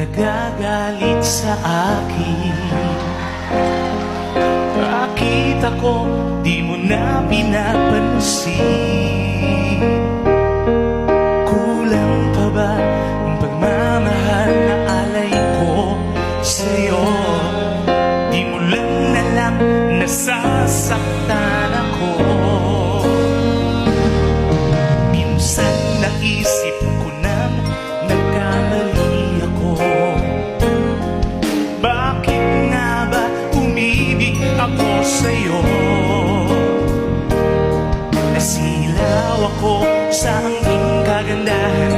nagagalit sa akin. Bakit ako di mo na pinapansin? Kulang pa ba ang pagmamahal na alay ko sa'yo? Di mo lang alam nasasaktan ako. Minsan naisip ko nang nagkamali ako. Bakit nga ba umibig ako sa'yo? Nasilaw ako sa hanggang kagandahan